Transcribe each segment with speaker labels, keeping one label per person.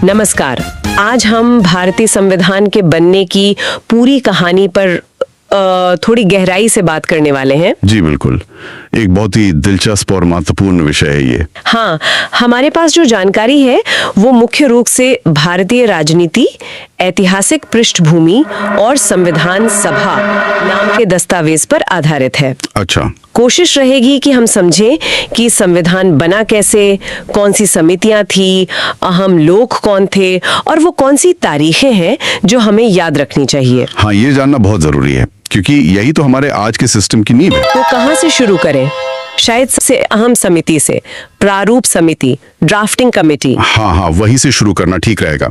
Speaker 1: नमस्कार। आज हम भारतीय संविधान के बनने की पूरी कहानी पर थोड़ी गहराई से बात करने वाले हैं।
Speaker 2: जी बिल्कुल, एक बहुत ही दिलचस्प और महत्वपूर्ण विषय है ये।
Speaker 1: हाँ, हमारे पास जो जानकारी है वो मुख्य रूप से भारतीय राजनीति, ऐतिहासिक पृष्ठभूमि और संविधान सभा नाम के दस्तावेज पर आधारित है।
Speaker 2: अच्छा।
Speaker 1: कोशिश रहेगी कि हम समझें कि संविधान बना कैसे, कौन सी समितियां थी, अहम लोग कौन थे और वो कौन सी तारीखें हैं जो हमें याद रखनी चाहिए।
Speaker 2: हाँ, ये जानना बहुत जरूरी है क्योंकि यही तो हमारे आज के सिस्टम की नींव है।
Speaker 1: तो कहाँ से शुरू करें? शायद सबसे अहम समिति से, प्रारूप समिति, ड्राफ्टिंग कमेटी।
Speaker 2: हाँ, वहीं से शुरू करना ठीक रहेगा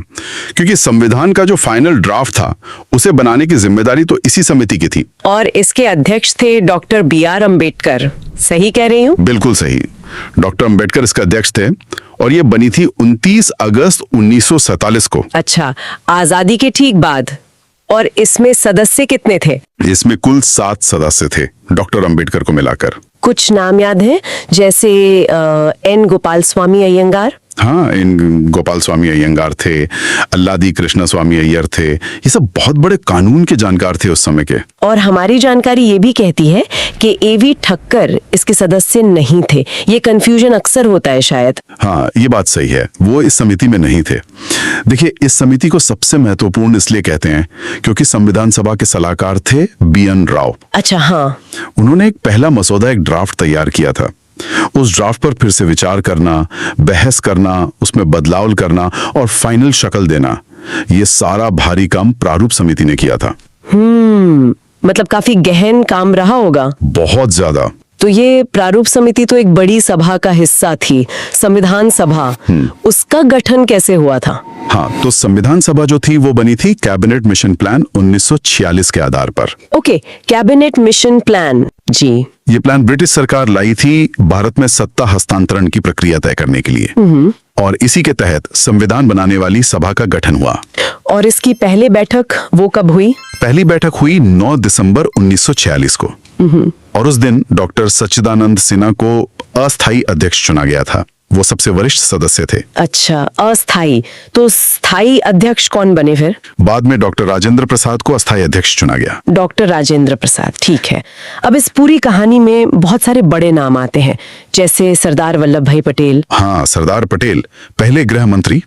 Speaker 2: क्योंकि संविधान का जो फाइनल ड्राफ्ट था उसे बनाने की जिम्मेदारी तो इसी समिति की थी।
Speaker 1: और इसके अध्यक्ष थे डॉक्टर B.R. अम्बेडकर। सही कह रही हूँ?
Speaker 2: बिल्कुल सही। डॉक्टर अम्बेडकर इसके अध्यक्ष थे और ये बनी थी 29 अगस्त 1947 को।
Speaker 1: अच्छा, आजादी के ठीक बाद। और इसमें सदस्य कितने थे?
Speaker 2: इसमें कुल 7 सदस्य थे डॉक्टर अम्बेडकर को मिलाकर।
Speaker 1: कुछ नाम याद हैं, जैसे N. गोपाल स्वामी अयंगार।
Speaker 2: हाँ, इन गोपाल स्वामी अयंगार थे, अल्लादी कृष्ण स्वामी अय्यर थे। ये सब बहुत बड़े कानून के जानकार थे उस समय के।
Speaker 1: और हमारी जानकारी ये भी कहती है कि A.V. ठक्कर इसके सदस्य नहीं थे। ये कंफ्यूजन अक्सर होता है शायद।
Speaker 2: हाँ, ये बात सही है, वो इस समिति में नहीं थे। देखिए, इस समिति को सबसे महत्वपूर्ण इसलिए कहते हैं क्योंकि संविधान सभा के सलाहकार थे B.N. राव।
Speaker 1: अच्छा, हाँ।
Speaker 2: उन्होंने एक पहला मसौदा, एक ड्राफ्ट तैयार किया था। उस ड्राफ्ट पर फिर से विचार करना, बहस करना, उसमें बदलाव करना और फाइनल शक्ल देना, ये सारा भारी काम प्रारूप समिति ने किया था।
Speaker 1: मतलब काफी गहन काम रहा होगा।
Speaker 2: बहुत ज्यादा।
Speaker 1: तो ये प्रारूप समिति तो एक बड़ी सभा का हिस्सा थी, संविधान सभा। उसका गठन कैसे हुआ था?
Speaker 2: हाँ, तो संविधान सभा जो थी वो बनी थी कैबिनेट मिशन प्लान 1946 के आधार पर।
Speaker 1: Okay, cabinet mission plan. जी,
Speaker 2: ये प्लान ब्रिटिश सरकार लाई थी भारत में सत्ता हस्तांतरण की प्रक्रिया तय करने के लिए। और इसी के तहत संविधान बनाने वाली सभा का गठन हुआ।
Speaker 1: और इसकी पहली बैठक वो कब हुई?
Speaker 2: पहली बैठक हुई 9 दिसंबर 1946 को। और उस दिन डॉक्टर सच्चिदानंद सिन्हा को अस्थायी अध्यक्ष चुना गया था। वो सबसे वरिष्ठ सदस्य थे।
Speaker 1: अच्छा, अस्थायी। तो स्थायी अध्यक्ष कौन बने फिर?
Speaker 2: बाद में डॉक्टर राजेंद्र प्रसाद को अस्थायी अध्यक्ष चुना गया।
Speaker 1: डॉक्टर राजेंद्र प्रसाद, ठीक है। अब इस पूरी कहानी में बहुत सारे बड़े नाम आते हैं, जैसे सरदार वल्लभ भाई पटेल।
Speaker 2: हाँ, सरदार पटेल पहले गृह मंत्री,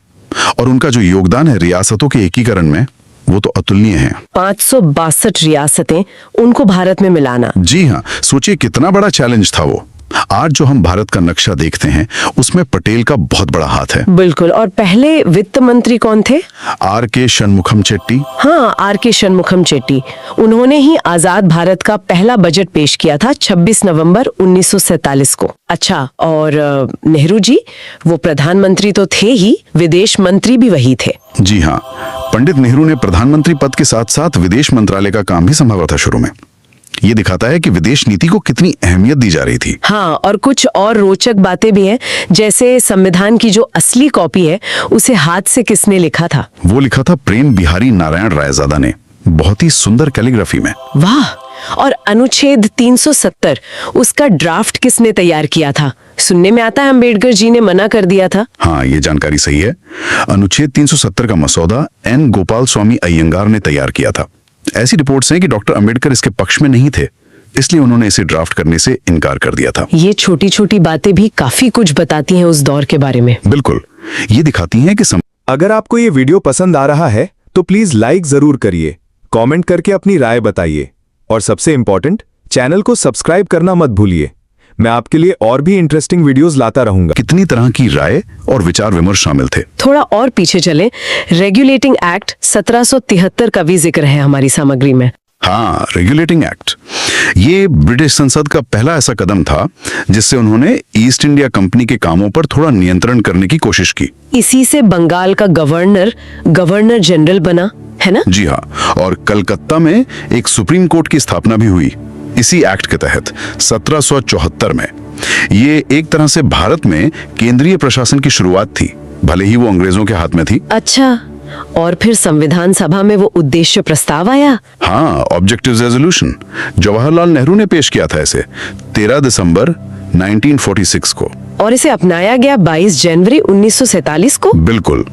Speaker 2: और उनका जो योगदान है रियासतों के एकीकरण में वो तो अतुलनीय है।
Speaker 1: 562 रियासतें, उनको भारत में मिलाना।
Speaker 2: जी हाँ, सोचिए कितना बड़ा चैलेंज था वो। आज जो हम भारत का नक्शा देखते हैं उसमें पटेल का बहुत बड़ा हाथ है।
Speaker 1: बिल्कुल। और पहले वित्त मंत्री कौन थे?
Speaker 2: R.K. षणमुखम चेट्टी।
Speaker 1: हाँ, R.K. षणमुखम चेट्टी। उन्होंने ही आजाद भारत का पहला बजट पेश किया था 26 नवंबर 1947 को। अच्छा, और नेहरू जी, वो प्रधानमंत्री तो थे ही, विदेश मंत्री भी वही थे।
Speaker 2: जी हाँ, पंडित नेहरू ने प्रधानमंत्री पद के साथ साथ विदेश मंत्रालय का काम भी संभाला था शुरू में। ये दिखाता है कि विदेश नीति को कितनी अहमियत दी जा रही थी।
Speaker 1: हाँ, और कुछ और रोचक बातें भी हैं, जैसे संविधान की जो असली कॉपी है उसे हाथ से किसने लिखा था?
Speaker 2: वो लिखा था प्रेम बिहारी नारायण रायजादा ने, बहुत ही सुंदर कैलीग्राफी में।
Speaker 1: वाह। और अनुच्छेद 370, उसका ड्राफ्ट किसने तैयार किया था? सुनने में आता है अम्बेडकर जी ने मना कर दिया था।
Speaker 2: हाँ, ये जानकारी सही है। अनुच्छेद 370 का मसौदा N. गोपाल स्वामी अयंगार ने तैयार किया था। ऐसी रिपोर्ट्स हैं कि डॉक्टर अम्बेडकर इसके पक्ष में नहीं थे, इसलिए उन्होंने इसे ड्राफ्ट करने से इनकार कर दिया था।
Speaker 1: ये छोटी छोटी बातें भी काफी कुछ बताती हैं उस दौर के बारे में।
Speaker 2: बिल्कुल, ये दिखाती हैं कि
Speaker 3: अगर आपको ये वीडियो पसंद आ रहा है तो प्लीज लाइक जरूर करिए, कमेंट करके अपनी राय बताइए और सबसे इंपॉर्टेंट, चैनल को सब्सक्राइब करना मत भूलिए। मैं आपके लिए और भी इंटरेस्टिंग वीडियोस लाता रहूंगा।
Speaker 2: कितनी तरह की राय और विचार विमर्श शामिल थे।
Speaker 1: थोड़ा और पीछे चलें, रेगुलेटिंग एक्ट 1773 का भी जिक्र है हमारी सामग्री में।
Speaker 2: हाँ, रेगुलेटिंग एक्ट, ये ब्रिटिश संसद का पहला ऐसा कदम था जिससे उन्होंने ईस्ट इंडिया कंपनी के कामों पर थोड़ा नियंत्रण करने की कोशिश की। इसी
Speaker 1: से बंगाल का गवर्नर जनरल बना, है ना?
Speaker 2: जी हाँ, और कलकत्ता में एक सुप्रीम कोर्ट की स्थापना भी हुई इसी एक्ट के तहत 1774 में। ये एक तरह से भारत में केंद्रीय प्रशासन की शुरुआत थी, भले ही वो अंग्रेजों के हाथ में थी।
Speaker 1: अच्छा, और फिर संविधान सभा में वो उद्देश्य प्रस्ताव आया।
Speaker 2: हाँ, ऑब्जेक्टिव रेजोल्यूशन जवाहरलाल नेहरू ने पेश किया था इसे 13 दिसंबर 1946 को।
Speaker 1: और इसे अपनाया गया 22 जनवरी 1947 को।
Speaker 2: बिल्कुल।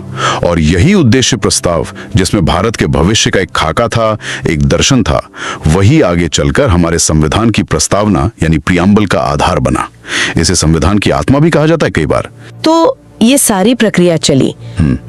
Speaker 2: और यही उद्देश्य प्रस्ताव, जिसमें भारत के भविष्य का एक खाका था, एक दर्शन था, वही आगे चलकर हमारे संविधान की प्रस्तावना यानी प्रियम्बल का आधार बना। इसे संविधान की आत्मा भी कहा जाता है कई बार।
Speaker 1: तो ये सारी प्रक्रिया चली,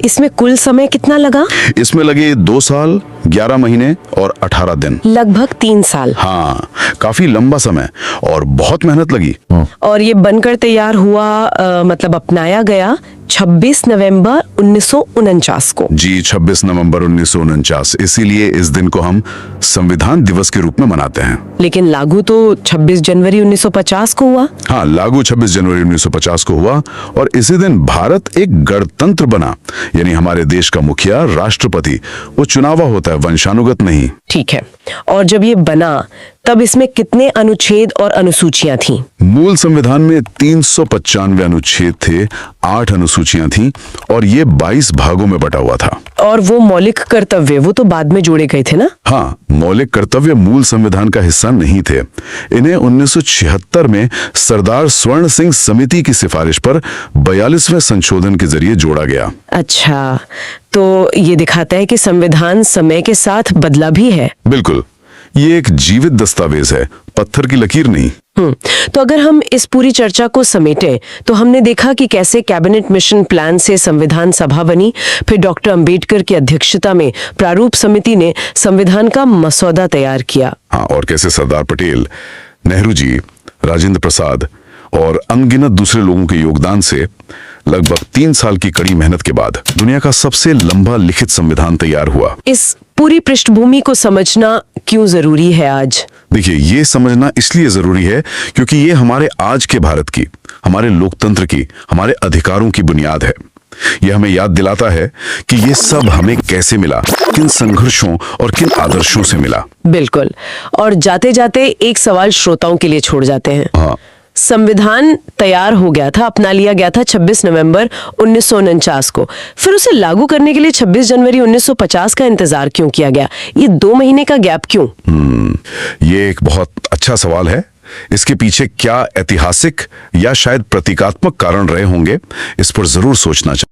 Speaker 1: इसमें कुल समय कितना लगा?
Speaker 2: इसमें लगे 2 साल 11 महीने और 18 दिन,
Speaker 1: लगभग 3 साल।
Speaker 2: हाँ, काफी लंबा समय और बहुत मेहनत लगी।
Speaker 1: और ये बनकर तैयार हुआ, मतलब अपनाया गया 26 नवंबर 1949 को।
Speaker 2: जी, 26 नवंबर 1949। इसीलिए इस दिन को हम संविधान दिवस के रूप में मनाते हैं।
Speaker 1: लेकिन लागू तो 26 जनवरी 1950 को हुआ।
Speaker 2: हाँ, लागू 26 जनवरी 1950 को हुआ और इसी दिन भारत एक गणतंत्र बना, यानी हमारे देश का मुखिया राष्ट्रपति वो चुनावा होता है, वंशानुगत नहीं।
Speaker 1: ठीक है। और जब ये बना तब इसमें कितने अनुच्छेद और अनुसूचियां थीं?
Speaker 2: मूल संविधान में 395 अनुच्छेद थे, 8 अनुसूचियां थीं और ये 22 भागों में बटा हुआ था।
Speaker 1: और वो मौलिक कर्तव्य, वो तो बाद में जोड़े गए थे ना?
Speaker 2: हाँ, मौलिक कर्तव्य मूल संविधान का हिस्सा नहीं थे। इन्हें 1976 में सरदार स्वर्ण सिंह समिति की सिफारिश पर 42वें संशोधन के जरिए जोड़ा गया। अच्छा,
Speaker 1: तो ये दिखाता है कि संविधान समय के साथ बदला भी है।
Speaker 2: बिल्कुल, ये एक जीवित दस्तावेज है, पत्थर की लकीर नहीं।
Speaker 1: तो अगर हम इस पूरी चर्चा को समेटें तो हमने देखा कि कैसे कैबिनेट मिशन प्लान से संविधान सभा बनी, फिर डॉक्टर अंबेडकर की अध्यक्षता में प्रारूप समिति ने संविधान का मसौदा तैयार किया।
Speaker 2: हाँ, और कैसे सरदार पटेल, नेहरू जी, राजेंद्र प्रसाद और अनगिनत दूसरे लोगों के योगदान से लगभग 3 साल की कड़ी मेहनत के बाद दुनिया का सबसे लंबा लिखित संविधान तैयार हुआ।
Speaker 1: इस पूरी पृष्ठभूमि को समझना क्यों जरूरी है आज?
Speaker 2: देखिए, ये समझना इसलिए जरूरी है क्योंकि ये हमारे आज के भारत की, हमारे लोकतंत्र की, हमारे अधिकारों की बुनियाद है। ये हमें याद दिलाता है कि ये सब हमें कैसे मिला, किन संघर्षों और किन आदर्शों से मिला।
Speaker 1: बिल्कुल। और जाते जाते एक सवाल श्रोताओं के लिए छोड़ जाते हैं।
Speaker 2: हाँ,
Speaker 1: संविधान तैयार हो गया था, अपना लिया गया था 26 नवंबर 1949 को, फिर उसे लागू करने के लिए 26 जनवरी 1950 का इंतजार क्यों किया गया? ये 2 महीने का गैप क्यों?
Speaker 2: ये एक बहुत अच्छा सवाल है। इसके पीछे क्या ऐतिहासिक या शायद प्रतीकात्मक कारण रहे होंगे, इस पर जरूर सोचना चाहिए।